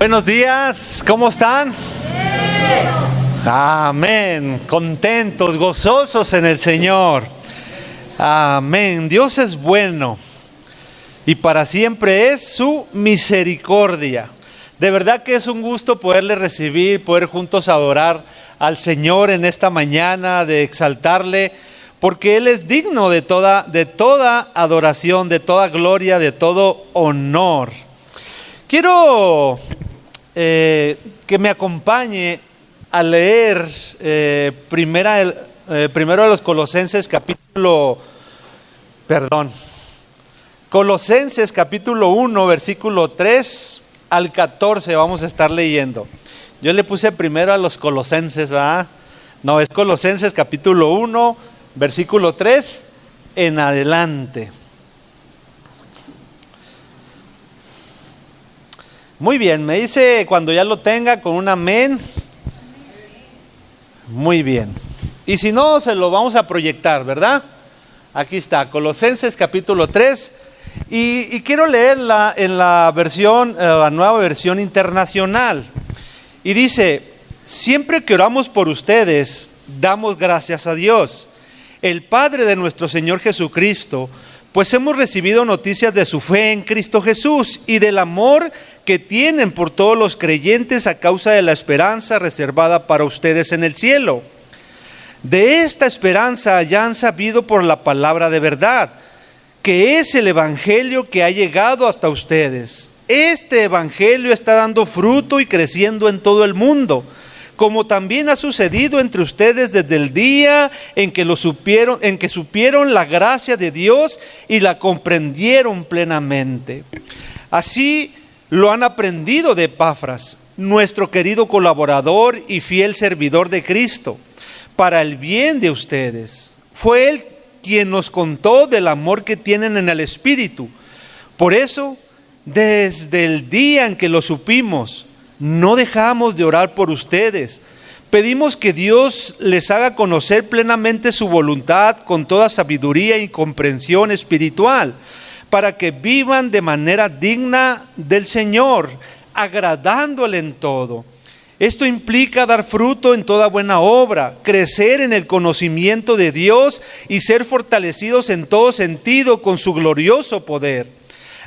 Buenos días, ¿cómo están? Amén, contentos, gozosos en el Señor. Amén, Dios es bueno y para siempre es su misericordia. De verdad que es un gusto poderle recibir, poder juntos adorar al Señor en esta mañana, de exaltarle, porque Él es digno de toda adoración, de toda gloria, de todo honor. Quiero que me acompañe a leer primero a los Colosenses capítulo 1, versículo 3 al 14 vamos a estar leyendo. Yo le puse primero a los Colosenses, ¿verdad? No, es Colosenses capítulo 1, versículo 3 en adelante. Muy bien, me dice cuando ya lo tenga con un amén. Muy bien. Y si no, se lo vamos a proyectar, ¿verdad? Aquí está, Colosenses capítulo 3. Y quiero leerla en la nueva versión internacional. Y dice: siempre que oramos por ustedes, damos gracias a Dios, el Padre de nuestro Señor Jesucristo, pues hemos recibido noticias de su fe en Cristo Jesús y del amor que tienen por todos los creyentes a causa de la esperanza reservada para ustedes en el cielo. De esta esperanza ya han sabido por la palabra de verdad, que es el evangelio que ha llegado hasta ustedes. Este evangelio está dando fruto y creciendo en todo el mundo, como también ha sucedido entre ustedes desde el día en que supieron la gracia de Dios y la comprendieron plenamente. Así lo han aprendido de Epafras, nuestro querido colaborador y fiel servidor de Cristo, para el bien de ustedes. Fue él quien nos contó del amor que tienen en el Espíritu. Por eso, desde el día en que lo supimos, no dejamos de orar por ustedes. Pedimos que Dios les haga conocer plenamente su voluntad con toda sabiduría y comprensión espiritual, para que vivan de manera digna del Señor, agradándole en todo. Esto implica dar fruto en toda buena obra, crecer en el conocimiento de Dios y ser fortalecidos en todo sentido con su glorioso poder.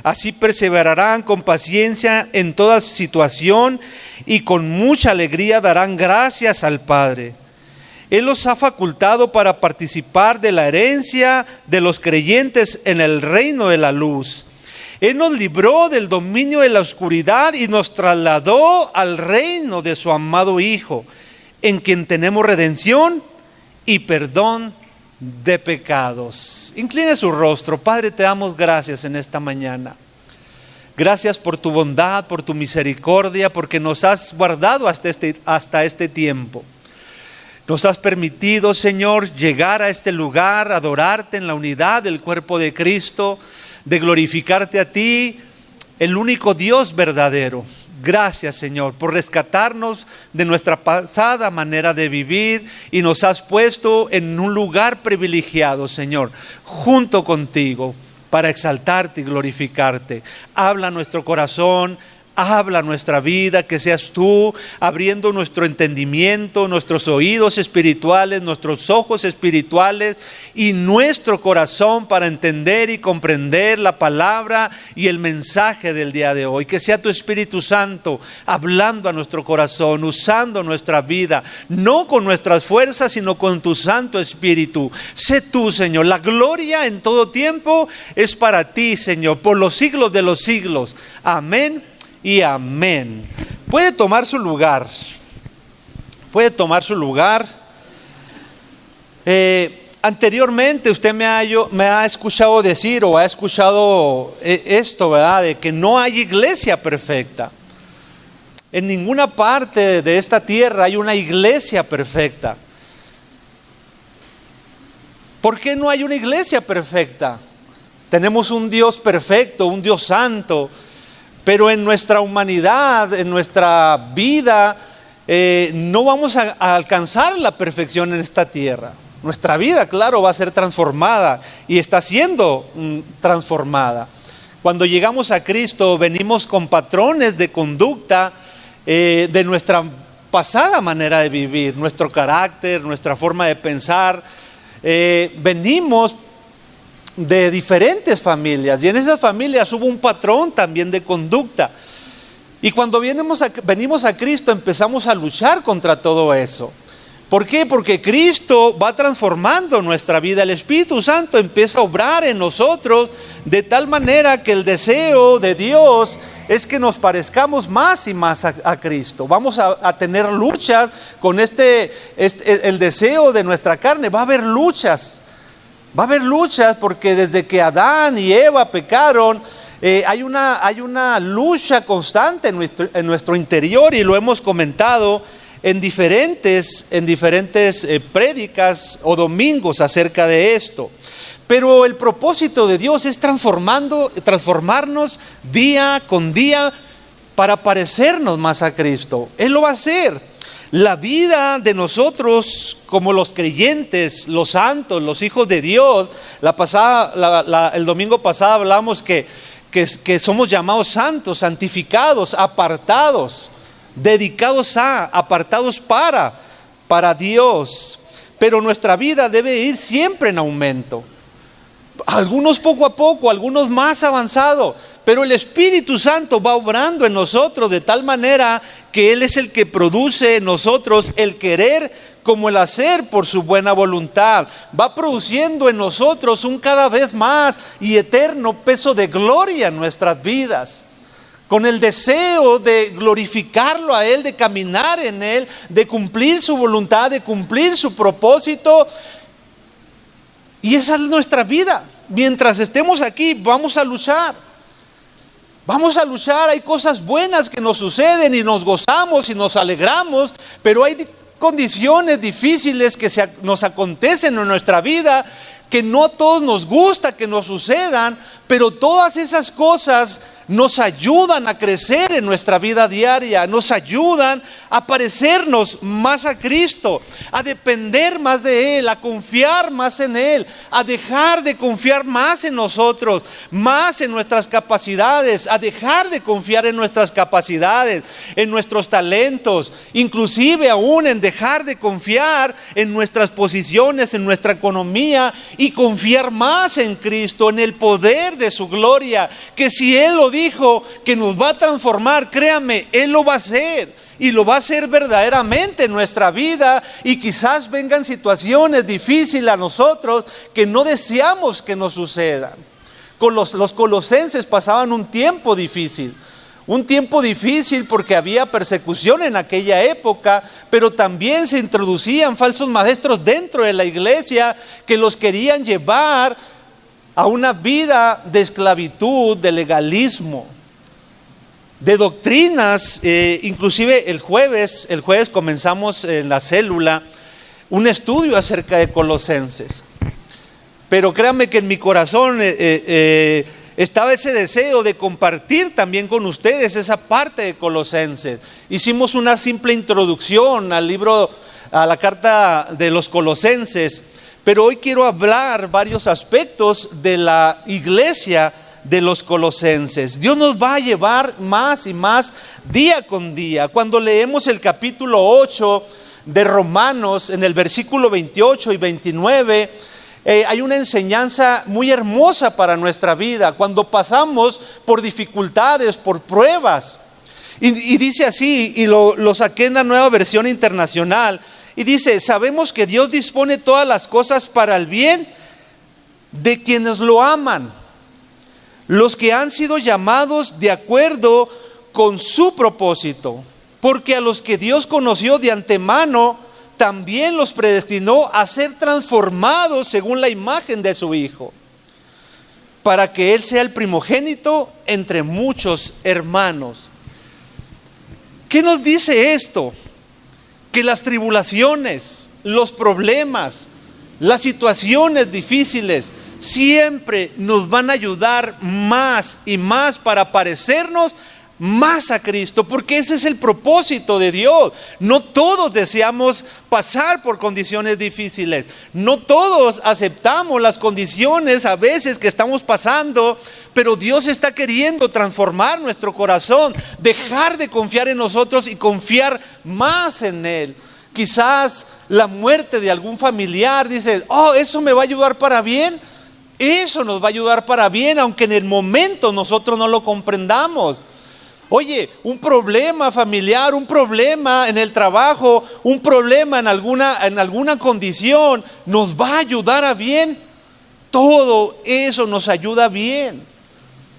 Así perseverarán con paciencia en toda situación y con mucha alegría darán gracias al Padre. Él los ha facultado para participar de la herencia de los creyentes en el reino de la luz. Él nos libró del dominio de la oscuridad y nos trasladó al reino de su amado Hijo, en quien tenemos redención y perdón de pecados. Incline su rostro. Padre, te damos gracias en esta mañana. Gracias por tu bondad, por tu misericordia, porque nos has guardado hasta este tiempo. Nos has permitido, Señor, llegar a este lugar, adorarte en la unidad del cuerpo de Cristo, de glorificarte a ti, el único Dios verdadero. Gracias, Señor, por rescatarnos de nuestra pasada manera de vivir y nos has puesto en un lugar privilegiado, Señor, junto contigo, para exaltarte y glorificarte. Habla nuestro corazón, habla nuestra vida, que seas tú abriendo nuestro entendimiento, nuestros oídos espirituales, nuestros ojos espirituales y nuestro corazón para entender y comprender la palabra y el mensaje del día de hoy. Que sea tu Espíritu Santo hablando a nuestro corazón, usando nuestra vida, no con nuestras fuerzas, sino con tu Santo Espíritu. Sé tú, Señor. La gloria en todo tiempo es para ti, Señor, por los siglos de los siglos. Amén y amén. Puede tomar su lugar. Anteriormente usted me ha escuchado decir o ha escuchado esto, ¿verdad? De que no hay iglesia perfecta. En ninguna parte de esta tierra hay una iglesia perfecta. ¿Por qué no hay una iglesia perfecta? Tenemos un Dios perfecto, un Dios santo. Pero en nuestra humanidad, en nuestra vida, no vamos a alcanzar la perfección en esta tierra. Nuestra vida, claro, va a ser transformada y está siendo transformada. Cuando llegamos a Cristo, venimos con patrones de conducta de nuestra pasada manera de vivir, nuestro carácter, nuestra forma de pensar. Venimos de diferentes familias y en esas familias hubo un patrón también de conducta. Y cuando venimos a Cristo empezamos a luchar contra todo eso. ¿Por qué? Porque Cristo va transformando nuestra vida. El Espíritu Santo empieza a obrar en nosotros de tal manera que el deseo de Dios es que nos parezcamos más y más a Cristo. Vamos a tener luchas con el deseo de nuestra carne. Va a haber luchas porque desde que Adán y Eva pecaron, hay una lucha constante en nuestro interior, y lo hemos comentado en diferentes prédicas o domingos acerca de esto. Pero el propósito de Dios es transformarnos día con día para parecernos más a Cristo. Él lo va a hacer. La vida de nosotros como los creyentes, los santos, los hijos de Dios, el domingo pasado hablamos que somos llamados santos, santificados, apartados, dedicados apartados para Dios. Pero nuestra vida debe ir siempre en aumento. Algunos poco a poco, algunos más avanzado, pero el Espíritu Santo va obrando en nosotros de tal manera que Él es el que produce en nosotros el querer como el hacer por su buena voluntad. Va produciendo en nosotros un cada vez más y eterno peso de gloria en nuestras vidas, con el deseo de glorificarlo a Él, de caminar en Él, de cumplir su voluntad, de cumplir su propósito. Y esa es nuestra vida. Mientras estemos aquí, vamos a luchar. Hay cosas buenas que nos suceden y nos gozamos y nos alegramos, pero hay condiciones difíciles que nos acontecen en nuestra vida, que no a todos nos gusta que nos sucedan, pero todas esas cosas nos ayudan a crecer en nuestra vida diaria, nos ayudan a parecernos más a Cristo, a depender más de Él, a confiar más en Él, a dejar de confiar más en nosotros, más en nuestras capacidades, a dejar de confiar en nuestras capacidades, en nuestros talentos, inclusive aún en dejar de confiar en nuestras posiciones, en nuestra economía, y confiar más en Cristo, en el poder de su gloria, que si Él lo dijo que nos va a transformar, créame, Él lo va a hacer, y lo va a hacer verdaderamente en nuestra vida. Y quizás vengan situaciones difíciles a nosotros que no deseamos que nos sucedan. Los colosenses pasaban un tiempo difícil porque había persecución en aquella época, pero también se introducían falsos maestros dentro de la iglesia que los querían llevar a una vida de esclavitud, de legalismo, de doctrinas. Inclusive el jueves comenzamos en la célula un estudio acerca de Colosenses. Pero créanme que en mi corazón estaba ese deseo de compartir también con ustedes esa parte de Colosenses. Hicimos una simple introducción a la carta de los Colosenses, pero hoy quiero hablar varios aspectos de la iglesia de los Colosenses. Dios nos va a llevar más y más día con día. Cuando leemos el capítulo 8 de Romanos, en el versículo 28 y 29, hay una enseñanza muy hermosa para nuestra vida. Cuando pasamos por dificultades, por pruebas, y dice así, y lo saqué en la Nueva Versión Internacional, y dice: sabemos que Dios dispone todas las cosas para el bien de quienes lo aman, los que han sido llamados de acuerdo con su propósito, porque a los que Dios conoció de antemano, también los predestinó a ser transformados según la imagen de su Hijo, para que Él sea el primogénito entre muchos hermanos. ¿Qué nos dice esto? Que las tribulaciones, los problemas, las situaciones difíciles siempre nos van a ayudar más y más para parecernos más a Cristo, porque ese es el propósito de Dios. No todos deseamos pasar por condiciones difíciles, no todos aceptamos las condiciones a veces que estamos pasando, pero Dios está queriendo transformar nuestro corazón, dejar de confiar en nosotros y confiar más en Él. Quizás la muerte de algún familiar, dice, eso me va a ayudar para bien. Eso nos va a ayudar para bien, aunque en el momento nosotros no lo comprendamos. Oye, un problema familiar, un problema en el trabajo, un problema en alguna condición, nos va a ayudar a bien. Todo eso nos ayuda bien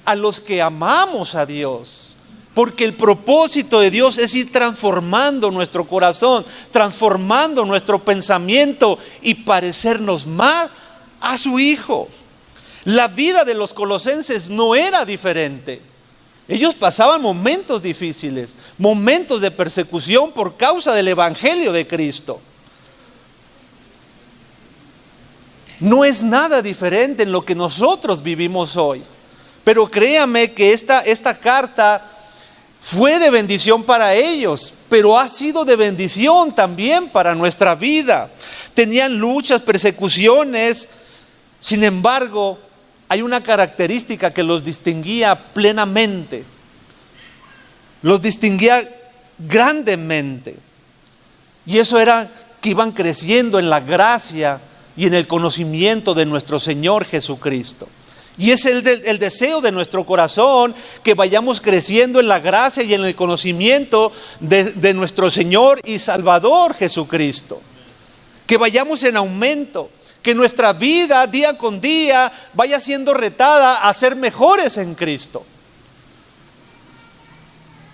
a los que amamos a Dios. Porque el propósito de Dios es ir transformando nuestro corazón, transformando nuestro pensamiento y parecernos más a su Hijo. La vida de los colosenses no era diferente. Ellos pasaban momentos difíciles, momentos de persecución por causa del Evangelio de Cristo. No es nada diferente en lo que nosotros vivimos hoy. Pero créame que esta carta fue de bendición para ellos, pero ha sido de bendición también para nuestra vida. Tenían luchas, persecuciones, sin embargo, hay una característica que los distinguía plenamente, los distinguía grandemente, y eso era que iban creciendo en la gracia y en el conocimiento de nuestro Señor Jesucristo. Y es el deseo de nuestro corazón, que vayamos creciendo en la gracia y en el conocimiento de nuestro Señor y Salvador Jesucristo, que vayamos en aumento, que nuestra vida día con día vaya siendo retada a ser mejores en Cristo.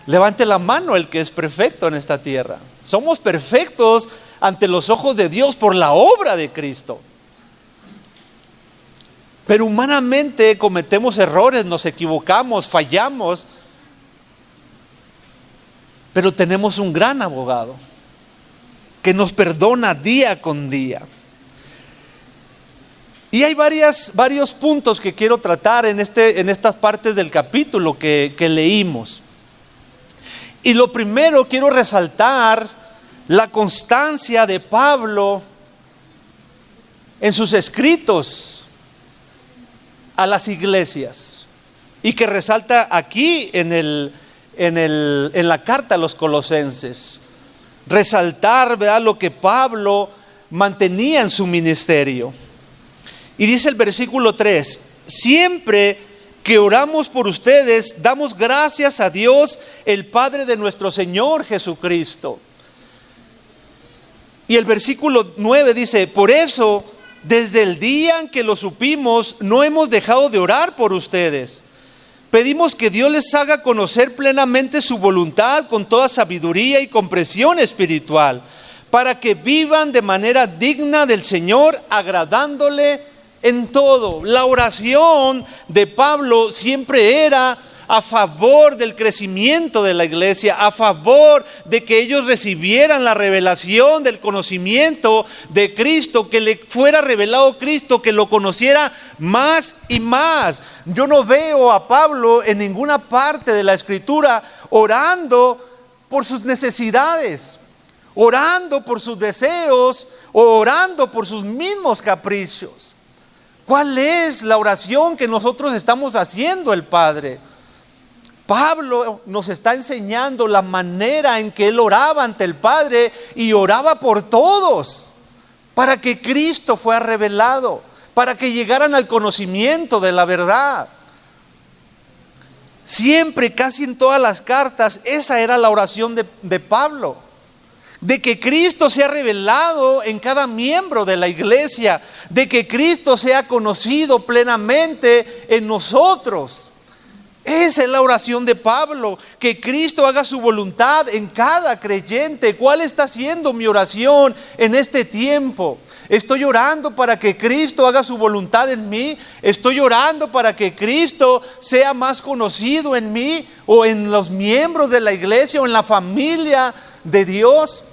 Levante la mano el que es perfecto en esta tierra. Somos perfectos ante los ojos de Dios por la obra de Cristo. Pero humanamente cometemos errores, nos equivocamos, fallamos. Pero tenemos un gran abogado que nos perdona día con día. Y hay varios puntos que quiero tratar en estas partes del capítulo que leímos. Y lo primero, quiero resaltar la constancia de Pablo en sus escritos a las iglesias, y que resalta aquí en la carta a los colosenses. Resaltar, ¿verdad?, lo que Pablo mantenía en su ministerio. Y dice el versículo 3: siempre que oramos por ustedes, damos gracias a Dios, el Padre de nuestro Señor Jesucristo. Y el versículo 9 dice: por eso, desde el día en que lo supimos, no hemos dejado de orar por ustedes. Pedimos que Dios les haga conocer plenamente su voluntad con toda sabiduría y comprensión espiritual, para que vivan de manera digna del Señor, agradándole en todo. La oración de Pablo siempre era a favor del crecimiento de la iglesia, a favor de que ellos recibieran la revelación del conocimiento de Cristo, que le fuera revelado Cristo, que lo conociera más y más. Yo no veo a Pablo en ninguna parte de la Escritura orando por sus necesidades, orando por sus deseos, o orando por sus mismos caprichos. ¿Cuál es la oración que nosotros estamos haciendo el Padre? Pablo nos está enseñando la manera en que él oraba ante el Padre, y oraba por todos, para que Cristo fuera revelado, para que llegaran al conocimiento de la verdad. Siempre, casi en todas las cartas, esa era la oración de Pablo, de que Cristo sea revelado en cada miembro de la iglesia, de que Cristo sea conocido plenamente en nosotros. Esa es la oración de Pablo, que Cristo haga su voluntad en cada creyente. ¿Cuál está siendo mi oración en este tiempo? ¿Estoy orando para que Cristo haga su voluntad en mí? ¿Estoy orando para que Cristo sea más conocido en mí, o en los miembros de la iglesia, o en la familia de Dios?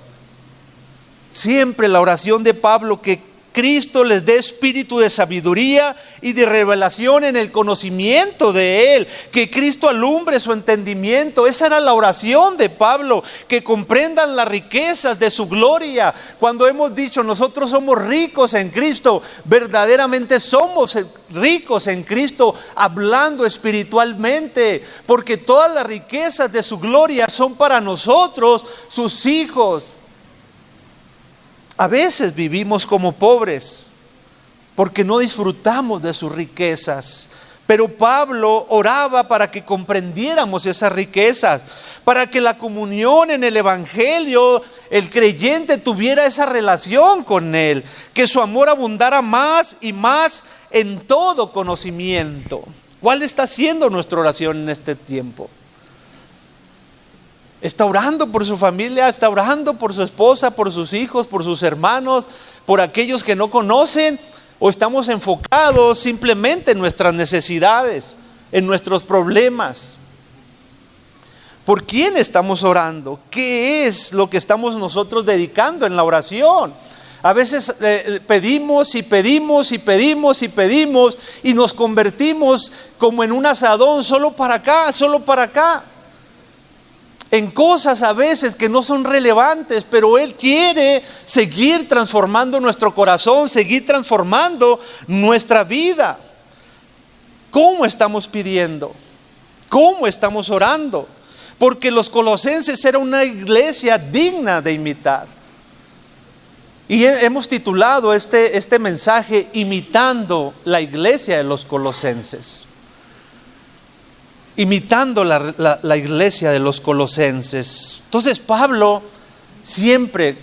Siempre la oración de Pablo, que Cristo les dé espíritu de sabiduría y de revelación en el conocimiento de Él, que Cristo alumbre su entendimiento. Esa era la oración de Pablo, que comprendan las riquezas de su gloria. Cuando hemos dicho nosotros somos ricos en Cristo, verdaderamente somos ricos en Cristo, hablando espiritualmente, porque todas las riquezas de su gloria son para nosotros, sus hijos. A veces vivimos como pobres porque no disfrutamos de sus riquezas. Pero Pablo oraba para que comprendiéramos esas riquezas, para que la comunión en el Evangelio, el creyente tuviera esa relación con Él, que su amor abundara más y más en todo conocimiento. ¿Cuál está siendo nuestra oración en este tiempo? Está orando por su familia, está orando por su esposa, por sus hijos, por sus hermanos, por aquellos que no conocen, o estamos enfocados simplemente en nuestras necesidades, en nuestros problemas. ¿Por quién estamos orando? ¿Qué es lo que estamos nosotros dedicando en la oración? A veces pedimos y pedimos y pedimos y pedimos y nos convertimos como en un asadón, solo para acá, solo para acá. En cosas a veces que no son relevantes, pero Él quiere seguir transformando nuestro corazón, seguir transformando nuestra vida. ¿Cómo estamos pidiendo? ¿Cómo estamos orando? Porque los colosenses eran una iglesia digna de imitar. Y hemos titulado este mensaje Imitando la iglesia de los colosenses. Imitando la iglesia de los colosenses. Entonces Pablo siempre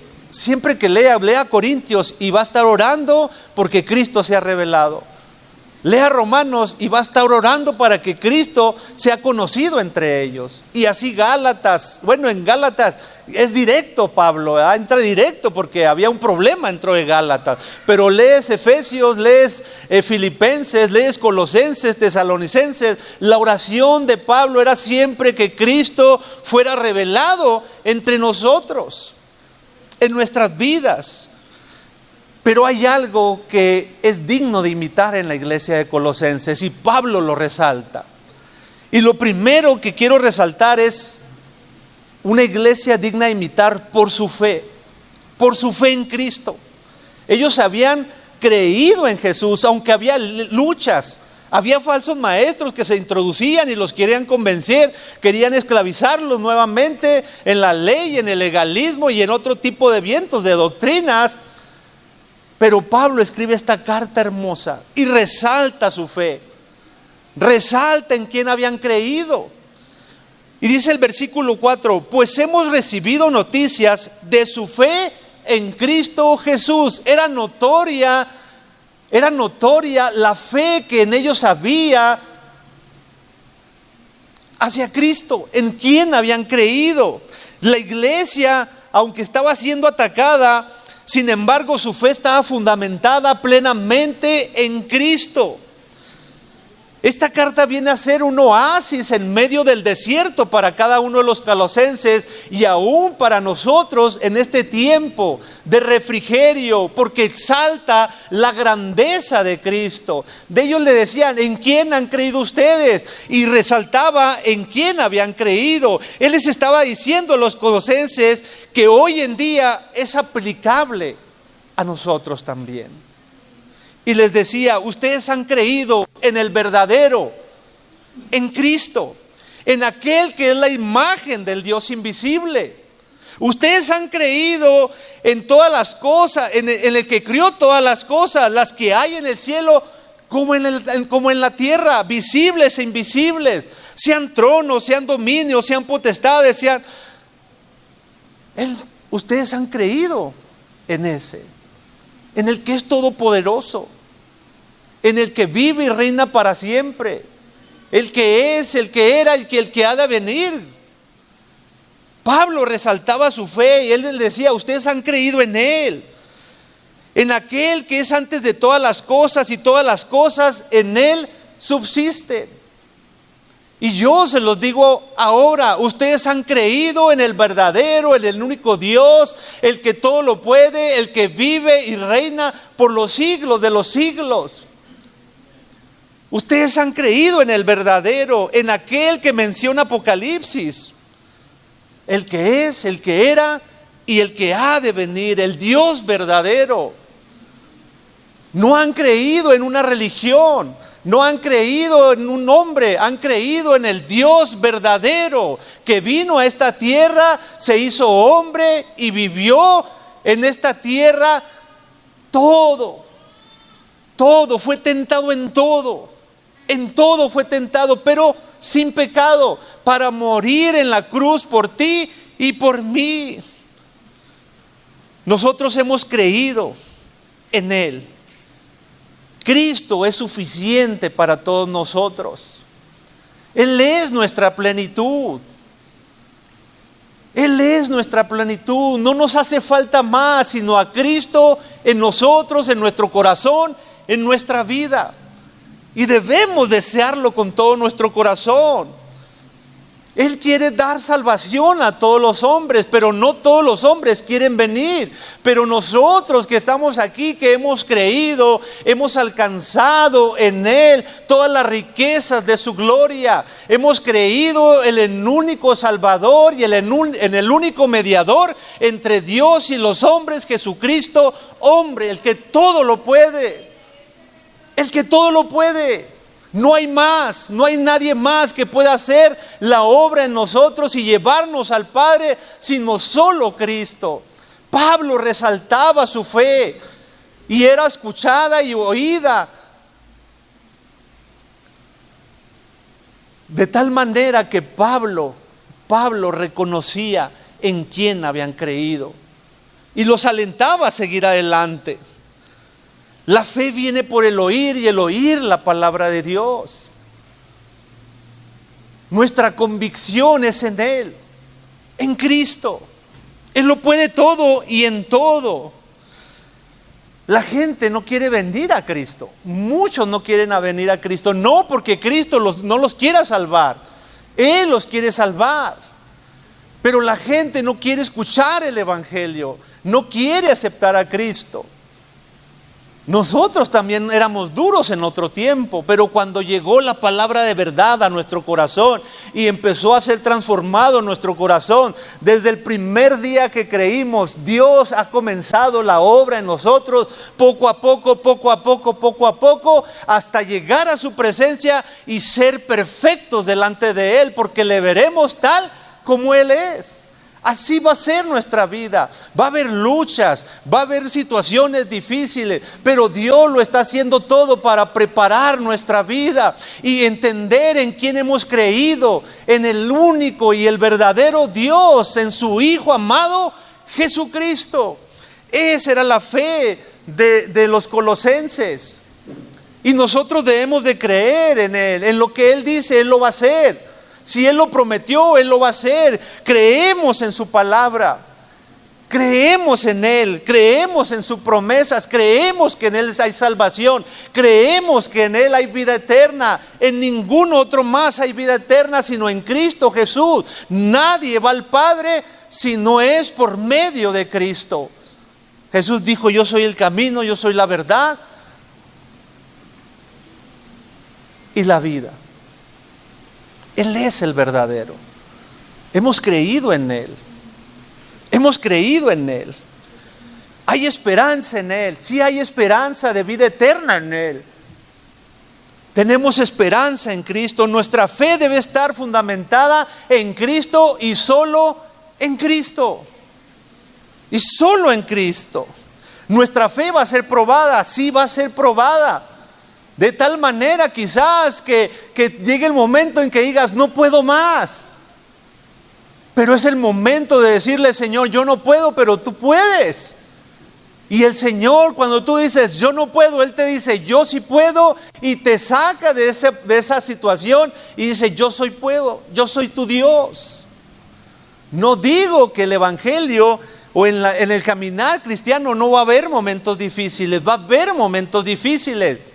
que lea Corintios y va a estar orando porque Cristo se ha revelado. Lea Romanos y va a estar orando para que Cristo sea conocido entre ellos. Y así Gálatas, en Gálatas es directo Pablo, ¿verdad? Entra directo porque había un problema dentro de Gálatas. Pero lees Efesios, lees Filipenses, lees Colosenses, Tesalonicenses. La oración de Pablo era siempre que Cristo fuera revelado entre nosotros, en nuestras vidas. Pero hay algo que es digno de imitar en la iglesia de Colosenses y Pablo lo resalta. Y lo primero que quiero resaltar es una iglesia digna de imitar por su fe en Cristo. Ellos habían creído en Jesús, aunque había luchas, había falsos maestros que se introducían y los querían convencer, querían esclavizarlos nuevamente en la ley, en el legalismo y en otro tipo de vientos, de doctrinas. Pero Pablo escribe esta carta hermosa y resalta su fe, resalta en quién habían creído. Y dice el versículo 4, pues hemos recibido noticias de su fe en Cristo Jesús. Era notoria la fe que en ellos había hacia Cristo, en quién habían creído. La iglesia, aunque estaba siendo atacada, sin embargo, su fe estaba fundamentada plenamente en Cristo. Esta carta viene a ser un oasis en medio del desierto para cada uno de los colosenses y aún para nosotros en este tiempo de refrigerio, porque exalta la grandeza de Cristo. De ellos le decían, ¿en quién han creído ustedes? Y resaltaba en quién habían creído. Él les estaba diciendo a los colosenses que hoy en día es aplicable a nosotros también. Y les decía, ustedes han creído en el verdadero, en Cristo, en aquel que es la imagen del Dios invisible. Ustedes han creído en todas las cosas, en el que crió todas las cosas, las que hay en el cielo como en la tierra, visibles e invisibles, sean tronos, sean dominios, sean potestades, ustedes han creído en ese, en el que es todopoderoso, en el que vive y reina para siempre, el que es, el que era, el que ha de venir. Pablo resaltaba su fe y él les decía, ustedes han creído en Él, en aquel que es antes de todas las cosas y todas las cosas en Él subsisten. Y yo se los digo ahora, ustedes han creído en el verdadero, en el único Dios, el que todo lo puede, el que vive y reina por los siglos de los siglos. Ustedes han creído en el verdadero, en aquel que menciona Apocalipsis, el que es, el que era y el que ha de venir, el Dios verdadero. No han creído en una religión, no han creído en un hombre, han creído en el Dios verdadero que vino a esta tierra, se hizo hombre y vivió en esta tierra todo, fue tentado en todo fue tentado, pero sin pecado, para morir en la cruz por ti y por mí. Nosotros hemos creído en Él. Cristo es suficiente para todos nosotros. Él es nuestra plenitud. Él es nuestra plenitud. No nos hace falta más, sino a Cristo en nosotros, en nuestro corazón, en nuestra vida. Y debemos desearlo con todo nuestro corazón. Él quiere dar salvación a todos los hombres, pero no todos los hombres quieren venir. Pero nosotros que estamos aquí, que hemos creído, hemos alcanzado en Él todas las riquezas de su gloria. Hemos creído en el único Salvador y en el único mediador entre Dios y los hombres, Jesucristo, hombre, el que todo lo puede. El que todo lo puede. No hay más, no hay nadie más que pueda hacer la obra en nosotros y llevarnos al Padre, sino solo Cristo. Pablo resaltaba su fe y era escuchada y oída de tal manera que Pablo reconocía en quién habían creído y los alentaba a seguir adelante. La fe viene por el oír y el oír la palabra de Dios. Nuestra convicción es en Él, en Cristo. Él lo puede todo y en todo. La gente no quiere venir a Cristo. Muchos no quieren venir a Cristo. No porque Cristo no los quiera salvar. Él los quiere salvar. Pero la gente no quiere escuchar el Evangelio. No quiere aceptar a Cristo. Nosotros también éramos duros en otro tiempo, pero cuando llegó la palabra de verdad a nuestro corazón y empezó a ser transformado nuestro corazón, desde el primer día que creímos, Dios ha comenzado la obra en nosotros, poco a poco, hasta llegar a su presencia y ser perfectos delante de Él, porque le veremos tal como Él es. Así va a ser nuestra vida. Va a haber luchas, va a haber situaciones difíciles, pero Dios lo está haciendo todo para preparar nuestra vida y entender en quién hemos creído, en el único y el verdadero Dios, en su Hijo amado Jesucristo. Esa era la fe de los colosenses. Y nosotros debemos de creer en Él, en lo que Él dice, Él lo va a hacer. Si Él lo prometió, Él lo va a hacer. Creemos en su palabra. Creemos en Él. Creemos en sus promesas. Creemos que en Él hay salvación. Creemos que en Él hay vida eterna. En ningún otro más hay vida eterna, sino en Cristo Jesús. Nadie va al Padre si no es por medio de Cristo. Jesús dijo: yo soy el camino, yo soy la verdad y la vida. Él es el verdadero. Hemos creído en Él. Hemos creído en Él. Hay esperanza en Él. Sí, hay esperanza de vida eterna en Él. Tenemos esperanza en Cristo. Nuestra fe debe estar fundamentada en Cristo y solo en Cristo. Y solo en Cristo. Nuestra fe va a ser probada. Sí, va a ser probada. De tal manera quizás que llegue el momento en que digas: no puedo más. Pero es el momento de decirle: Señor, yo no puedo, pero tú puedes. Y el Señor, cuando tú dices yo no puedo, Él te dice yo sí puedo, y te saca de esa situación y dice: yo puedo, yo soy tu Dios. No digo que el Evangelio o en el caminar cristiano no va a haber momentos difíciles, va a haber momentos difíciles.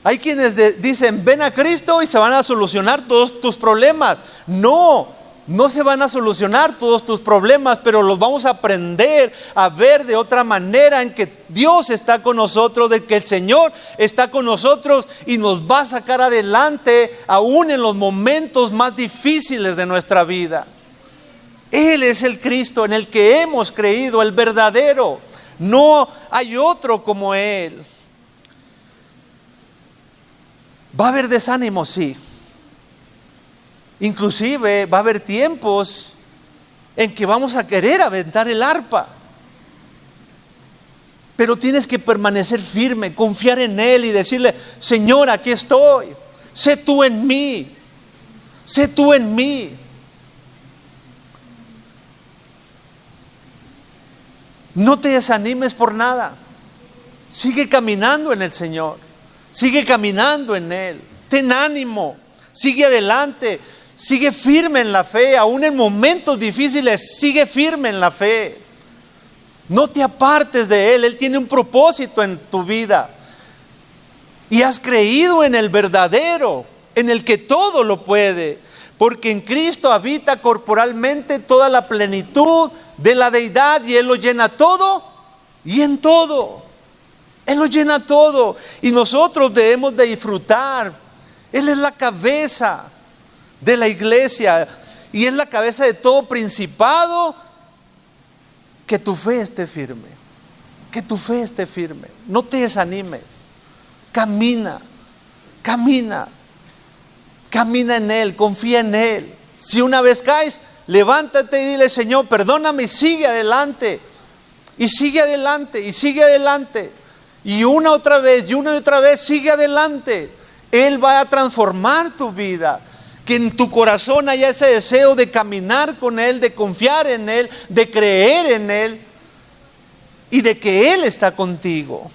Hay quienes dicen, ven a Cristo y se van a solucionar todos tus problemas. No se van a solucionar todos tus problemas, pero los vamos a aprender a ver de otra manera, en que Dios está con nosotros, de que el Señor está con nosotros y nos va a sacar adelante aún en los momentos más difíciles de nuestra vida. Él es el Cristo en el que hemos creído, el verdadero. No hay otro como Él. Va a haber desánimo, sí. Inclusive va a haber tiempos en que vamos a querer aventar el arpa. Pero tienes que permanecer firme, confiar en Él y decirle, Señor, aquí estoy. Sé tú en mí. Sé tú en mí. No te desanimes por nada. Sigue caminando en el Señor. Sigue caminando en Él. Ten ánimo. Sigue adelante. Sigue firme en la fe. Aún en momentos difíciles, sigue firme en la fe. No te apartes de Él. Él tiene un propósito en tu vida. Y has creído en el verdadero, en el que todo lo puede. Porque en Cristo habita corporalmente toda la plenitud de la deidad, y Él lo llena todo y en todo. Él lo llena todo, y nosotros debemos de disfrutar. Él es la cabeza de la iglesia y es la cabeza de todo principado. Que tu fe esté firme, que tu fe esté firme. No te desanimes. Camina en Él, confía en Él. Si una vez caes, levántate y dile, Señor, perdóname, y sigue adelante. Y sigue adelante, y sigue adelante. Y una y otra vez, sigue adelante. Él va a transformar tu vida. Que en tu corazón haya ese deseo de caminar con Él, de confiar en Él, de creer en Él y de que Él está contigo.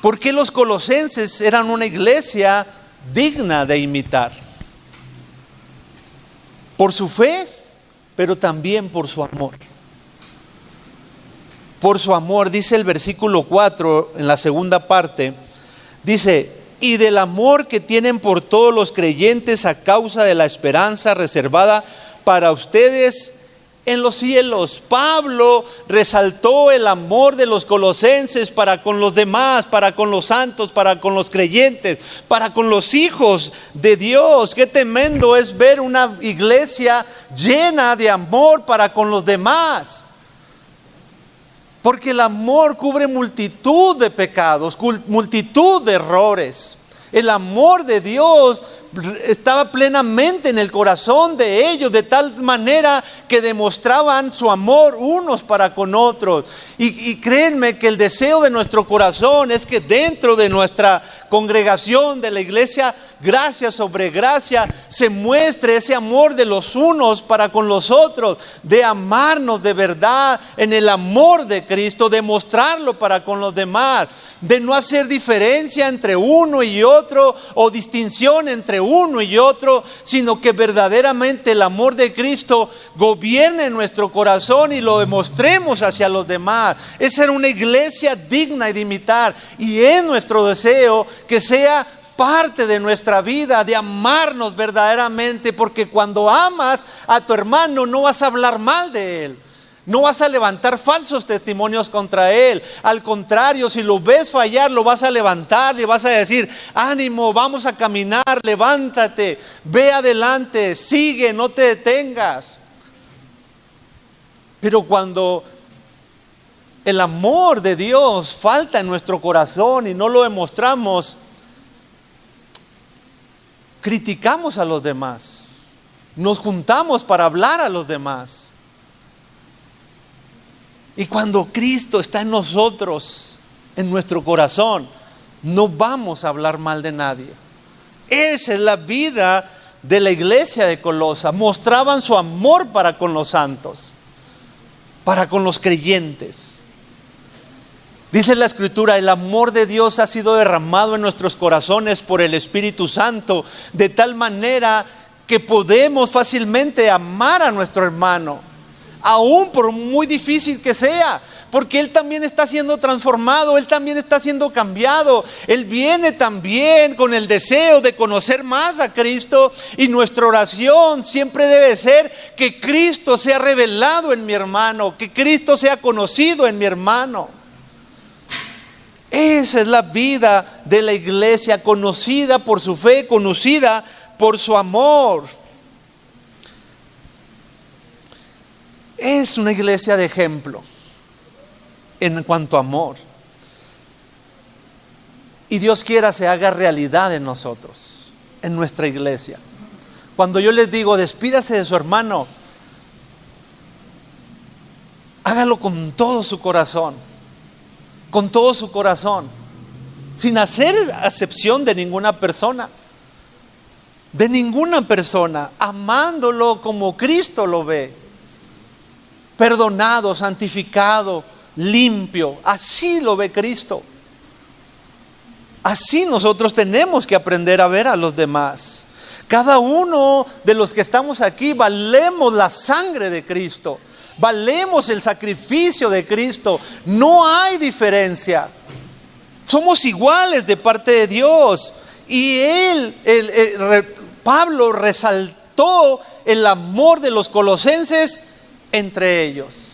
Porque los colosenses eran una iglesia digna de imitar. Por su fe, pero también por su amor. Por su amor, dice el versículo 4 en la segunda parte, dice, y del amor que tienen por todos los creyentes a causa de la esperanza reservada para ustedes en los cielos. Pablo resaltó el amor de los colosenses para con los demás, para con los santos, para con los creyentes, para con los hijos de Dios. Qué tremendo es ver una iglesia llena de amor para con los demás. Porque el amor cubre multitud de pecados, multitud de errores. El amor de Dios estaba plenamente en el corazón de ellos, de tal manera que demostraban su amor unos para con otros. Y créanme que el deseo de nuestro corazón es que dentro de nuestra congregación de la iglesia, gracia sobre gracia, se muestre ese amor de los unos para con los otros, de amarnos de verdad en el amor de Cristo, de mostrarlo para con los demás, de no hacer diferencia entre uno y otro o distinción entre uno y otro, sino que verdaderamente el amor de Cristo gobierne nuestro corazón y lo demostremos hacia los demás. Esa era una iglesia digna de imitar, y es nuestro deseo que sea parte de nuestra vida, de amarnos verdaderamente, porque cuando amas a tu hermano no vas a hablar mal de él. No vas a levantar falsos testimonios contra él. Al contrario, si lo ves fallar, lo vas a levantar, le vas a decir, ánimo, vamos a caminar, levántate, ve adelante, sigue, no te detengas. Pero cuando el amor de Dios falta en nuestro corazón y no lo demostramos, criticamos a los demás, nos juntamos para hablar a los demás. Y cuando Cristo está en nosotros, en nuestro corazón, no vamos a hablar mal de nadie. Esa es la vida de la iglesia de Colosa. Mostraban su amor para con los santos, para con los creyentes. Dice la Escritura, el amor de Dios ha sido derramado en nuestros corazones por el Espíritu Santo, de tal manera que podemos fácilmente amar a nuestro hermano, aún por muy difícil que sea, porque Él también está siendo transformado, Él también está siendo cambiado. Él viene también con el deseo de conocer más a Cristo, y nuestra oración siempre debe ser que Cristo sea revelado en mi hermano, que Cristo sea conocido en mi hermano. Esa es la vida de la iglesia, conocida por su fe, conocida por su amor. Es una iglesia de ejemplo en cuanto a amor. Y Dios quiera se haga realidad en nosotros, en nuestra iglesia. Cuando yo les digo, despídase de su hermano, hágalo con todo su corazón, sin hacer acepción de ninguna persona, amándolo como Cristo lo ve, perdonado, santificado, limpio. Así lo ve Cristo. Así nosotros tenemos que aprender a ver a los demás. Cada uno de los que estamos aquí valemos la sangre de Cristo, valemos el sacrificio de Cristo. No hay diferencia. Somos iguales de parte de Dios. Y Pablo resaltó el amor de los colosenses entre ellos.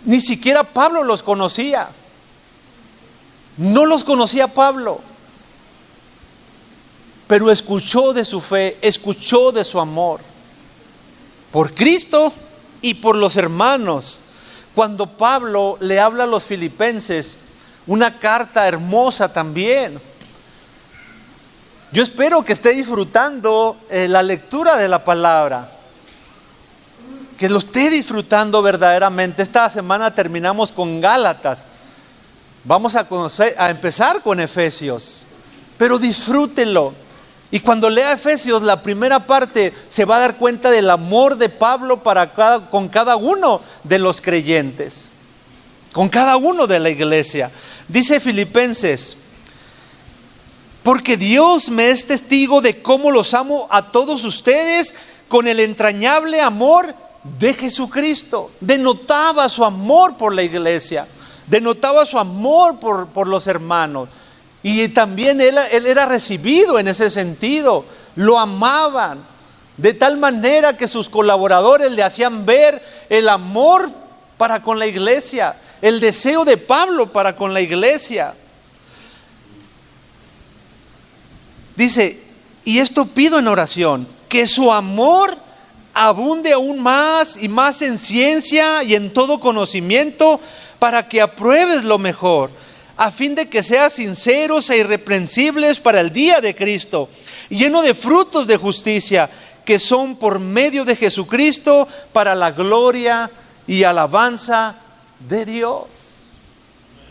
Ni siquiera Pablo los conocía. No los conocía Pablo. Pero escuchó de su fe, escuchó de su amor por Cristo y por los hermanos. Cuando Pablo le habla a los filipenses, una carta hermosa también. Yo espero que esté disfrutando la lectura de la palabra, que lo esté disfrutando verdaderamente. Esta semana terminamos con Gálatas. Vamos a empezar con Efesios, pero disfrútenlo. Y cuando lea Efesios, la primera parte, se va a dar cuenta del amor de Pablo con cada uno de los creyentes, con cada uno de la iglesia. Dice Filipenses: porque Dios me es testigo de cómo los amo a todos ustedes con el entrañable amor de Jesucristo. Denotaba su amor por la iglesia, denotaba su amor por los hermanos. Y también él era recibido en ese sentido. Lo amaban de tal manera que sus colaboradores le hacían ver el amor para con la iglesia, el deseo de Pablo para con la iglesia. Dice: y esto pido en oración, que su amor abunde aún más y más en ciencia y en todo conocimiento, para que apruebes lo mejor, a fin de que seas sinceros e irreprensibles para el día de Cristo, lleno de frutos de justicia, que son por medio de Jesucristo para la gloria y alabanza de Dios.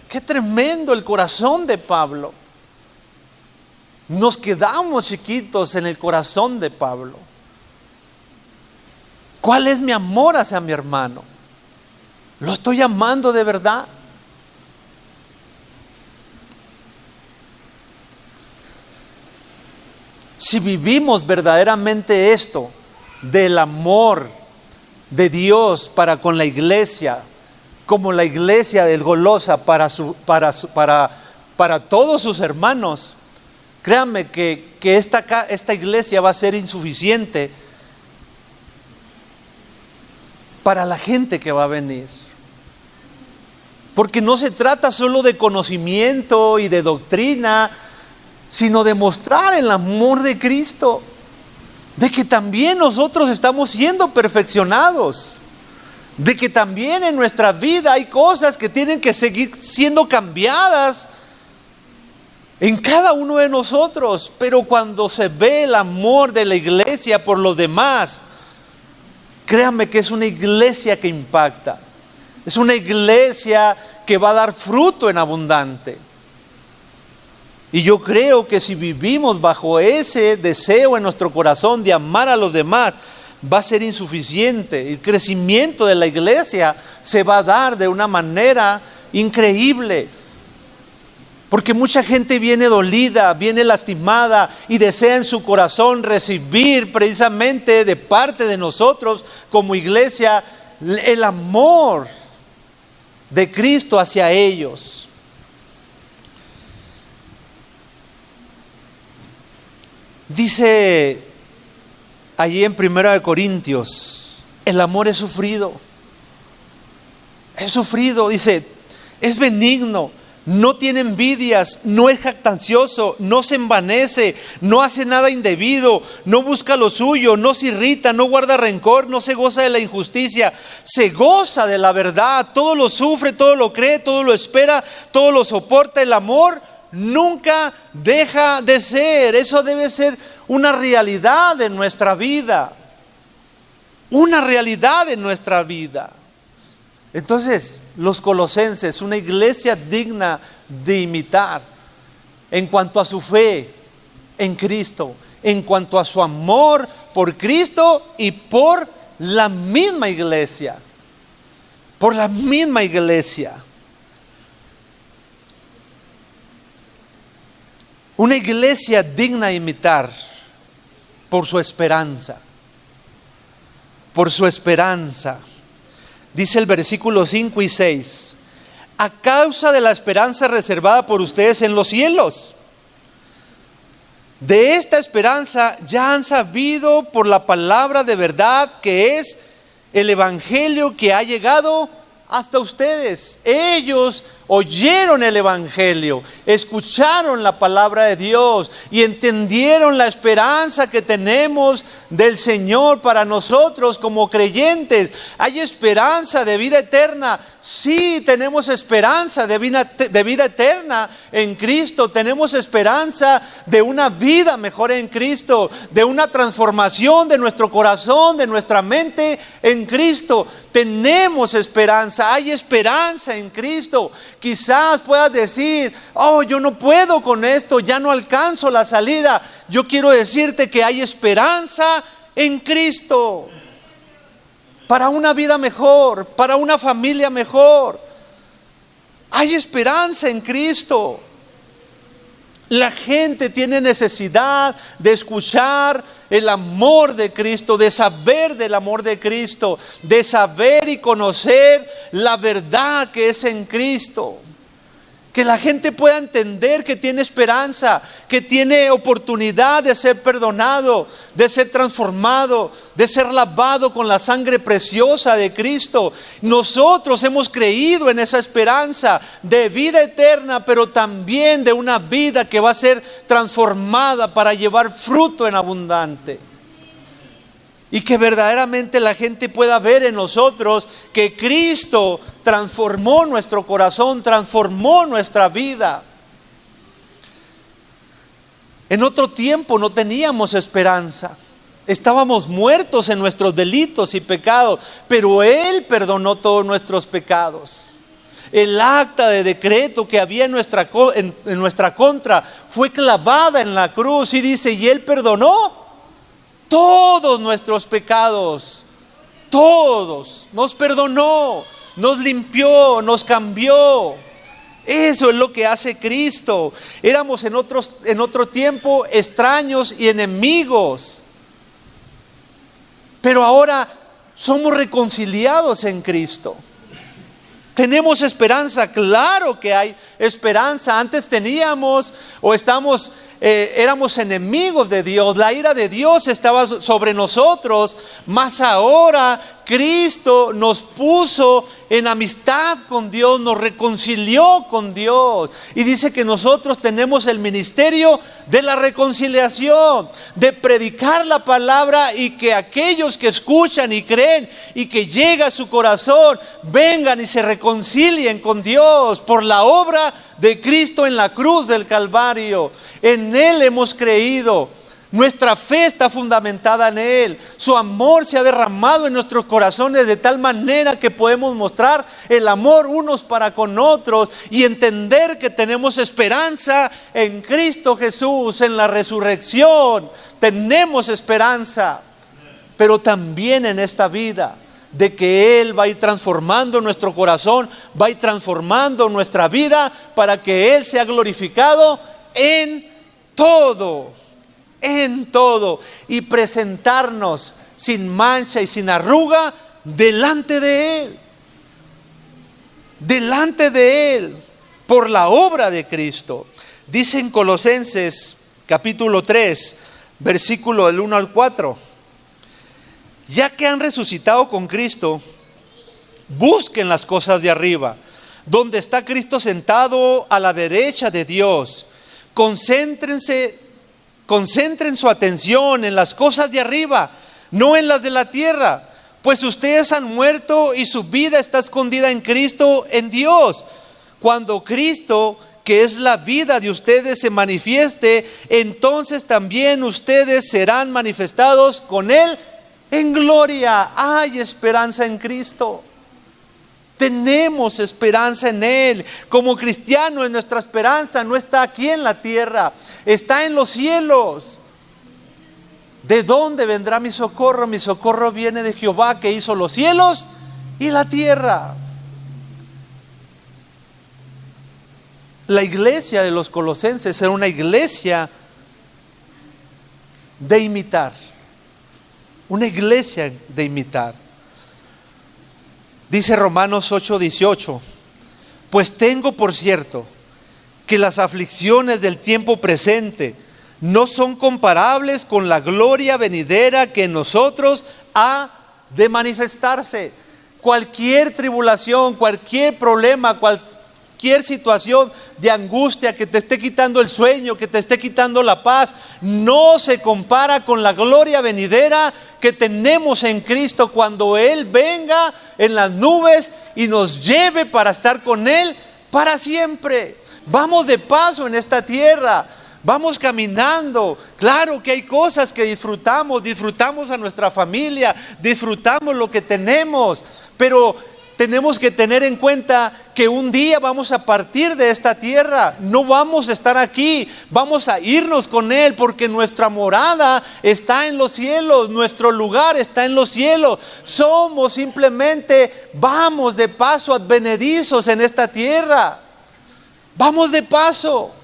Qué tremendo el corazón de Pablo. Nos quedamos chiquitos en el corazón de Pablo. ¿Cuál es mi amor hacia mi hermano? ¿Lo estoy amando de verdad? Si vivimos verdaderamente esto del amor de Dios para con la iglesia, como la iglesia del Golosa para todos sus hermanos, créanme que esta iglesia va a ser insuficiente para la gente que va a venir. Porque no se trata solo de conocimiento y de doctrina, sino de mostrar el amor de Cristo, de que también nosotros estamos siendo perfeccionados, de que también en nuestra vida hay cosas que tienen que seguir siendo cambiadas en cada uno de nosotros. Pero cuando se ve el amor de la iglesia por los demás, créanme que es una iglesia que impacta, es una iglesia que va a dar fruto en abundante. Y yo creo que si vivimos bajo ese deseo en nuestro corazón de amar a los demás, va a ser insuficiente. El crecimiento de la iglesia se va a dar de una manera increíble. Porque mucha gente viene dolida, viene lastimada y desea en su corazón recibir precisamente de parte de nosotros como iglesia el amor de Cristo hacia ellos. Dice allí en 1 Corintios, el amor es sufrido. Es sufrido, dice, es benigno, no tiene envidias, no es jactancioso, no se envanece, no hace nada indebido, no busca lo suyo, no se irrita, no guarda rencor, no se goza de la injusticia, se goza de la verdad, todo lo sufre, todo lo cree, todo lo espera, todo lo soporta. El amor nunca deja de ser. Eso debe ser una realidad en nuestra vida, una realidad en nuestra vida. Entonces, los colosenses, una iglesia digna de imitar en cuanto a su fe en Cristo, en cuanto a su amor por Cristo y por la misma iglesia. Por la misma iglesia. Una iglesia digna de imitar por su esperanza. Por su esperanza. Dice el versículo 5 y 6, a causa de la esperanza reservada por ustedes en los cielos. De esta esperanza ya han sabido por la palabra de verdad que es el evangelio que ha llegado hasta ustedes. Ellos oyeron el evangelio, escucharon la palabra de Dios y entendieron la esperanza que tenemos del Señor para nosotros como creyentes. Hay esperanza de vida eterna. Sí, tenemos esperanza de vida eterna en Cristo. Tenemos esperanza de una vida mejor en Cristo, de una transformación de nuestro corazón, de nuestra mente en Cristo. Tenemos esperanza, hay esperanza en Cristo. Quizás puedas decir, oh, yo no puedo con esto, ya no alcanzo la salida. Yo quiero decirte que hay esperanza en Cristo para una vida mejor, para una familia mejor. Hay esperanza en Cristo. La gente tiene necesidad de escuchar el amor de Cristo, de saber del amor de Cristo, de saber y conocer la verdad que es en Cristo. Que la gente pueda entender que tiene esperanza, que tiene oportunidad de ser perdonado, de ser transformado, de ser lavado con la sangre preciosa de Cristo. Nosotros hemos creído en esa esperanza de vida eterna, pero también de una vida que va a ser transformada para llevar fruto en abundante. Y que verdaderamente la gente pueda ver en nosotros que Cristo transformó nuestro corazón, transformó nuestra vida. En otro tiempo no teníamos esperanza. Estábamos muertos en nuestros delitos y pecados, pero Él perdonó todos nuestros pecados. El acta de decreto que había en nuestra contra fue clavada en la cruz y dice, y Él perdonó todos nuestros pecados, todos, nos perdonó, nos limpió, nos cambió. Eso es lo que hace Cristo. Éramos en otro tiempo extraños y enemigos, pero ahora somos reconciliados en Cristo. Tenemos esperanza, claro que hay esperanza. Antes teníamos o éramos enemigos de Dios, la ira de Dios estaba sobre nosotros, mas ahora Cristo nos puso en amistad con Dios, nos reconcilió con Dios. Y dice que nosotros tenemos el ministerio de la reconciliación, de predicar la palabra y que aquellos que escuchan y creen y que llega a su corazón, vengan y se reconcilien con Dios por la obra de Cristo en la cruz del Calvario. En Él hemos creído. Nuestra fe está fundamentada en Él. Su amor se ha derramado en nuestros corazones de tal manera que podemos mostrar el amor unos para con otros y entender que tenemos esperanza en Cristo Jesús, en la resurrección. Tenemos esperanza, pero también en esta vida, de que Él va a ir transformando nuestro corazón, va a ir transformando nuestra vida para que Él sea glorificado en todo y presentarnos sin mancha y sin arruga delante de Él. delante de Él por la obra de Cristo. Dice en Colosenses capítulo 3, versículo del 1 al 4. Ya que han resucitado con Cristo, busquen las cosas de arriba, donde está Cristo sentado a la derecha de Dios. Concentren su atención en las cosas de arriba, no en las de la tierra, pues ustedes han muerto y su vida está escondida en Cristo, en Dios. Cuando Cristo, que es la vida de ustedes, se manifieste, entonces también ustedes serán manifestados con Él en gloria. Hay esperanza en Cristo. Tenemos esperanza en Él. Como cristianos, nuestra esperanza no está aquí en la tierra, está en los cielos. ¿De dónde vendrá mi socorro? Mi socorro viene de Jehová, que hizo los cielos y la tierra. La iglesia de los colosenses era una iglesia de imitar. Una iglesia de imitar. Dice Romanos 8:18, pues tengo por cierto que las aflicciones del tiempo presente no son comparables con la gloria venidera que en nosotros ha de manifestarse. Cualquier tribulación, cualquier problema, cualquier situación de angustia que te esté quitando el sueño, que te esté quitando la paz, no se compara con la gloria venidera que tenemos en Cristo cuando Él venga en las nubes y nos lleve para estar con Él para siempre. Vamos de paso en esta tierra, vamos caminando. Claro que hay cosas que disfrutamos a nuestra familia, disfrutamos lo que tenemos, pero tenemos que tener en cuenta que un día vamos a partir de esta tierra, no vamos a estar aquí, vamos a irnos con Él porque nuestra morada está en los cielos, nuestro lugar está en los cielos. Somos simplemente, vamos de paso advenedizos en esta tierra, vamos de paso.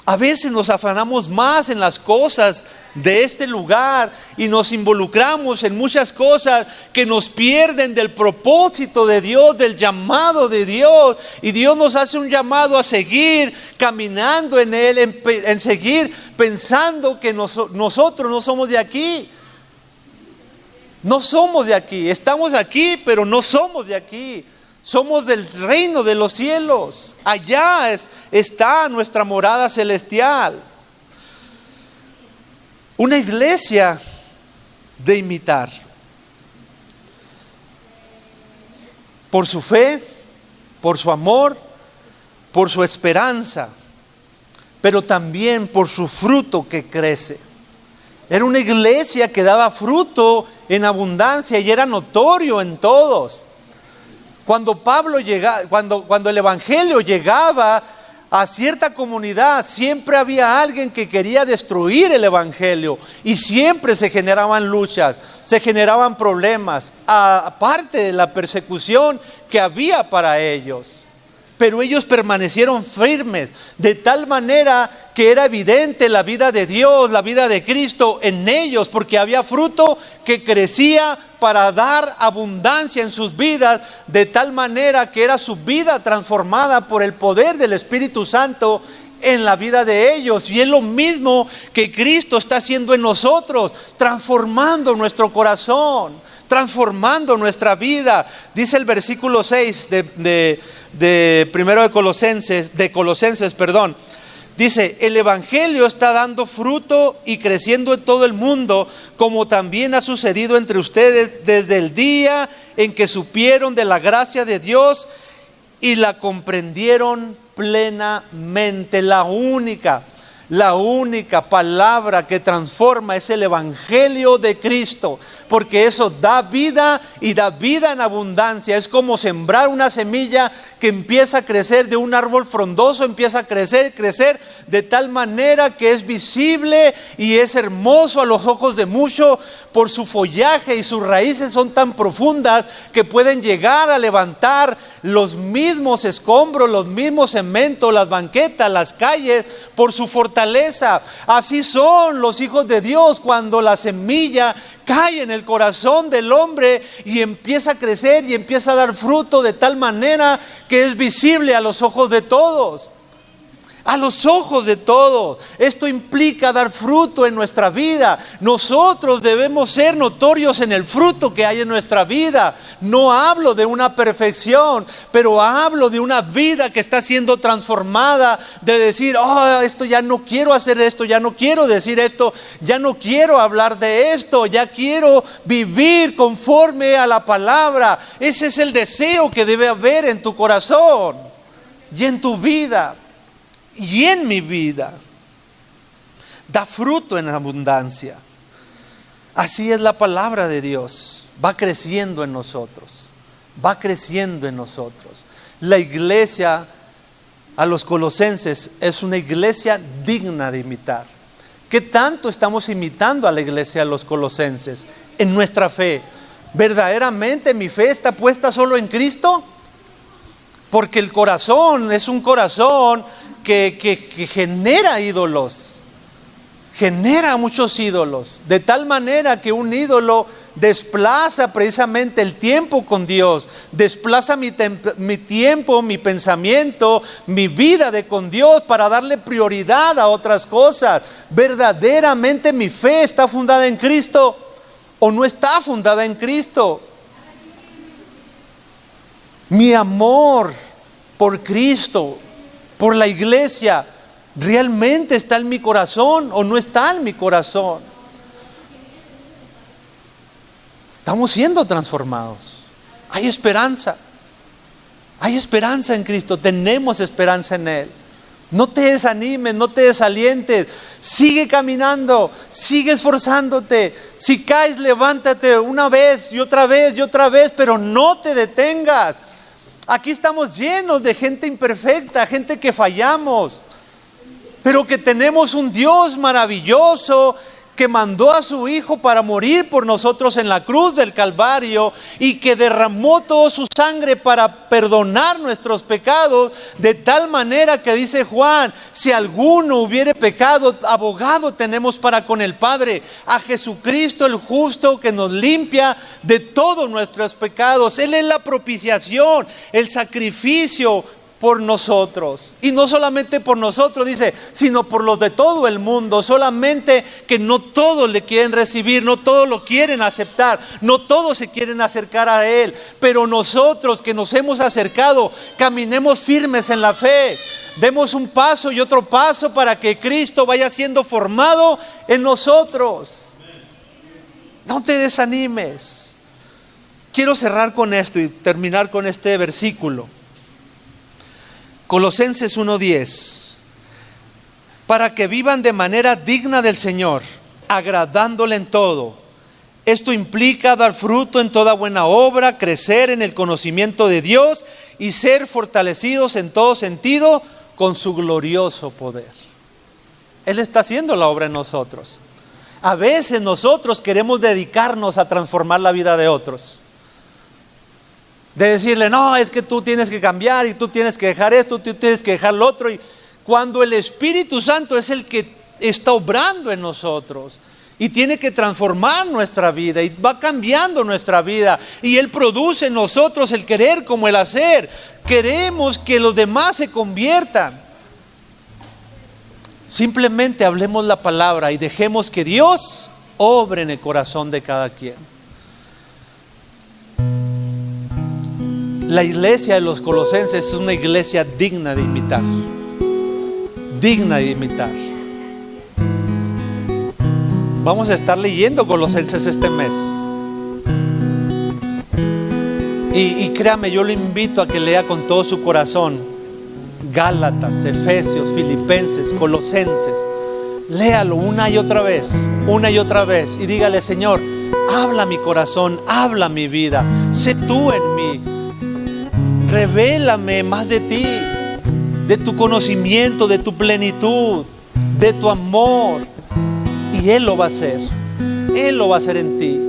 A veces nos afanamos más en las cosas de este lugar y nos involucramos en muchas cosas que nos pierden del propósito de Dios, del llamado de Dios. Y Dios nos hace un llamado a seguir caminando en Él, en seguir pensando que nosotros no somos de aquí. No somos de aquí, estamos aquí, pero no somos de aquí. Somos del reino de los cielos. Allá está nuestra morada celestial. Una iglesia de imitar. Por su fe, por su amor, por su esperanza, pero también por su fruto que crece. Era una iglesia que daba fruto en abundancia y era notorio en todos. Cuando cuando el evangelio llegaba a cierta comunidad, siempre había alguien que quería destruir el evangelio y siempre se generaban luchas, se generaban problemas, aparte de la persecución que había para ellos. Pero ellos permanecieron firmes, de tal manera que era evidente la vida de Dios, la vida de Cristo en ellos, porque había fruto que crecía para dar abundancia en sus vidas, de tal manera que era su vida transformada por el poder del Espíritu Santo en la vida de ellos. Y es lo mismo que Cristo está haciendo en nosotros, transformando nuestro corazón, transformando nuestra vida. Dice el versículo 6 de primero de Colosenses, dice: el evangelio está dando fruto y creciendo en todo el mundo, como también ha sucedido entre ustedes desde el día en que supieron de la gracia de Dios y la comprendieron plenamente. La única palabra que transforma es el evangelio de Cristo, porque eso da vida y da vida en abundancia. Es como sembrar una semilla que empieza a crecer de un árbol frondoso, empieza a crecer de tal manera que es visible y es hermoso a los ojos de muchos por su follaje, y sus raíces son tan profundas que pueden llegar a levantar los mismos escombros, los mismos cementos, las banquetas, las calles, por su fortaleza. Así son los hijos de Dios cuando la semilla cae en el corazón del hombre y empieza a crecer y empieza a dar fruto de tal manera que es visible a los ojos de todos. A los ojos de todos. Esto implica dar fruto en nuestra vida. Nosotros debemos ser notorios en el fruto que hay en nuestra vida. No hablo de una perfección, pero hablo de una vida que está siendo transformada. De decir, esto ya no quiero hacer esto, ya no quiero decir esto, ya no quiero hablar de esto, ya quiero vivir conforme a la palabra. Ese es el deseo que debe haber en tu corazón y en tu vida. Y en mi vida da fruto en abundancia. Así es la palabra de Dios. Va creciendo en nosotros. Va creciendo en nosotros. La iglesia a los colosenses es una iglesia digna de imitar. ¿Qué tanto estamos imitando a la iglesia a los colosenses en nuestra fe? ¿Verdaderamente mi fe está puesta solo en Cristo? Porque el corazón es un corazón que genera ídolos, genera muchos ídolos, de tal manera que un ídolo desplaza precisamente el tiempo con Dios, desplaza mi tiempo, mi pensamiento, mi vida de con Dios para darle prioridad a otras cosas. ¿Verdaderamente mi fe está fundada en Cristo o no está fundada en Cristo? Mi amor por Cristo, por la iglesia, ¿realmente está en mi corazón o no está en mi corazón? Estamos siendo transformados. Hay esperanza. Hay esperanza en Cristo. Tenemos esperanza en Él. No te desanimes, no te desalientes. Sigue caminando, sigue esforzándote. Si caes, levántate una vez y otra vez y otra vez, pero no te detengas. Aquí estamos llenos de gente imperfecta, gente que fallamos, pero que tenemos un Dios maravilloso que mandó a su Hijo para morir por nosotros en la cruz del Calvario y que derramó toda su sangre para perdonar nuestros pecados, de tal manera que dice Juan, si alguno hubiere pecado, abogado tenemos para con el Padre, a Jesucristo el justo que nos limpia de todos nuestros pecados. Él es la propiciación, el sacrificio por nosotros, y no solamente por nosotros, dice, sino por los de todo el mundo. Solamente que no todos le quieren recibir, no todos lo quieren aceptar, no todos se quieren acercar a Él, pero nosotros que nos hemos acercado, caminemos firmes en la fe, demos un paso y otro paso para que Cristo vaya siendo formado en nosotros. No te desanimes. Quiero cerrar con esto y terminar con este versículo. Colosenses 1:10, para que vivan de manera digna del Señor, agradándole en todo. Esto implica dar fruto en toda buena obra, crecer en el conocimiento de Dios y ser fortalecidos en todo sentido con su glorioso poder. Él está haciendo la obra en nosotros. A veces nosotros queremos dedicarnos a transformar la vida de otros. De decirle, no, es que tú tienes que cambiar y tú tienes que dejar esto, tú tienes que dejar lo otro. Y cuando el Espíritu Santo es el que está obrando en nosotros y tiene que transformar nuestra vida y va cambiando nuestra vida, y Él produce en nosotros el querer como el hacer. Queremos que los demás se conviertan. Simplemente hablemos la palabra y dejemos que Dios obre en el corazón de cada quien. La iglesia de los colosenses es una iglesia digna de imitar. Digna de imitar. Vamos a estar leyendo Colosenses este mes. Y créame, yo lo invito a que lea con todo su corazón Gálatas, Efesios, Filipenses, Colosenses. Léalo una y otra vez y dígale, Señor, habla mi corazón, habla mi vida, sé tú en mí. Revélame más de ti, de tu conocimiento, de tu plenitud, de tu amor. Y Él lo va a hacer. Él lo va a hacer en ti.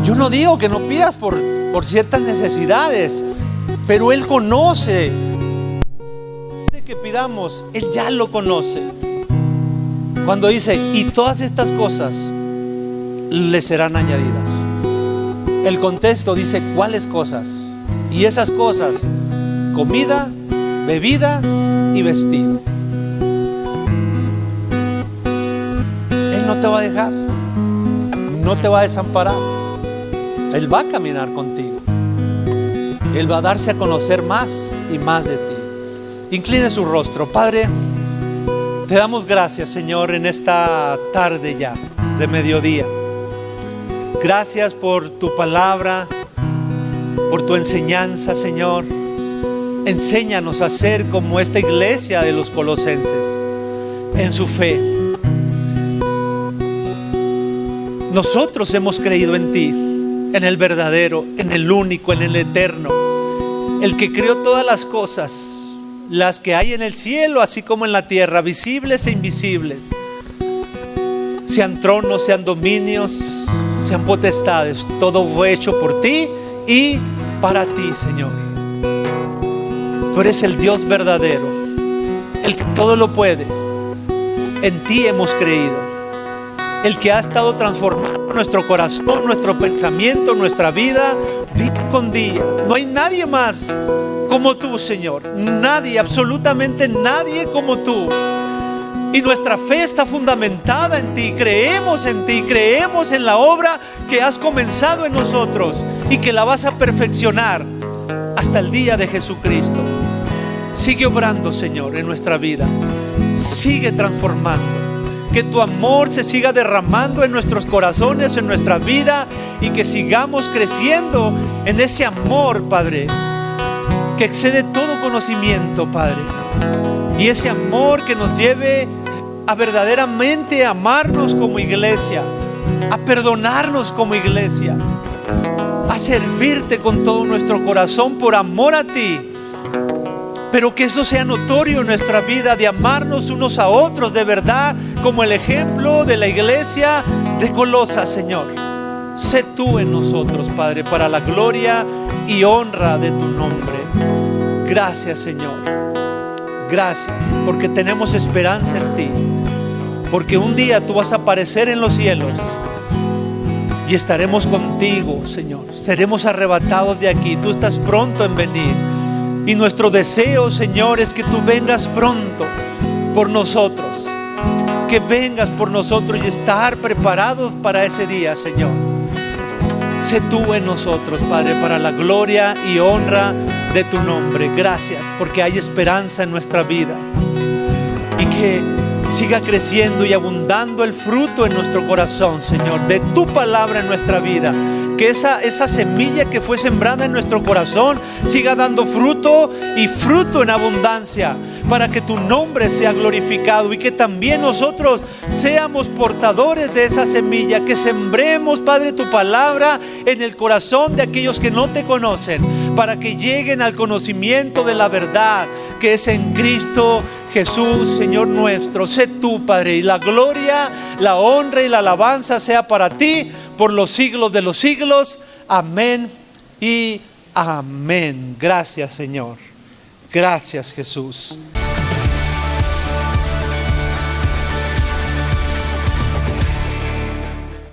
Yo no digo que no pidas por ciertas necesidades, pero Él conoce. De que pidamos, Él ya lo conoce. Cuando dice, y todas estas cosas le serán añadidas. El contexto dice cuáles cosas. Y esas cosas: comida, bebida y vestido. Él no te va a dejar, no te va a desamparar. Él va a caminar contigo. Él va a darse a conocer más y más de ti. Incline su rostro. Padre, te damos gracias, Señor, en esta tarde ya de mediodía. Gracias por tu palabra, por tu enseñanza, Señor. Enséñanos a ser como esta iglesia de los colosenses, en su fe. Nosotros hemos creído en ti, en el verdadero, en el único, en el eterno, el que creó todas las cosas, las que hay en el cielo así como en la tierra, visibles e invisibles, sean tronos, sean dominios, sean potestades. Todo fue hecho por ti y para ti, Señor. Tú eres el Dios verdadero, el que todo lo puede. En ti hemos creído, el que ha estado transformando nuestro corazón, nuestro pensamiento, nuestra vida día con día. No hay nadie más como tú, Señor. Nadie, absolutamente nadie como tú. Y nuestra fe está fundamentada en ti. Creemos en ti, creemos en la obra que has comenzado en nosotros y que la vas a perfeccionar hasta el día de Jesucristo. Sigue obrando, Señor, en nuestra vida. Sigue transformando. Que tu amor se siga derramando en nuestros corazones, en nuestra vida, y que sigamos creciendo en ese amor, Padre, que excede todo conocimiento, Padre. Y ese amor que nos lleve a verdaderamente amarnos como iglesia, a perdonarnos como iglesia, a servirte con todo nuestro corazón por amor a ti. Pero que eso sea notorio en nuestra vida, de amarnos unos a otros de verdad, como el ejemplo de la iglesia de Colosas, Señor. Sé tú en nosotros, Padre, para la gloria y honra de tu nombre. Gracias, Señor. Gracias, porque tenemos esperanza en ti. Porque un día tú vas a aparecer en los cielos y estaremos contigo, Señor. Seremos arrebatados de aquí. Tú estás pronto en venir. Y nuestro deseo, Señor, es que tú vengas pronto por nosotros. Que vengas por nosotros y estar preparados para ese día, Señor. Sé tú en nosotros, Padre, para la gloria y honra de tu nombre. Gracias, porque hay esperanza en nuestra vida. Y que siga creciendo y abundando el fruto en nuestro corazón, Señor, de tu palabra en nuestra vida. Que esa semilla que fue sembrada en nuestro corazón siga dando fruto, y fruto en abundancia, para que tu nombre sea glorificado y que también nosotros seamos portadores de esa semilla. Que sembremos, Padre, tu palabra en el corazón de aquellos que no te conocen, para que lleguen al conocimiento de la verdad que es en Cristo Jesús, Señor nuestro. Sé tú, Padre, y la gloria, la honra y la alabanza sea para ti por los siglos de los siglos. Amén y amén. Gracias, Señor. Gracias, Jesús.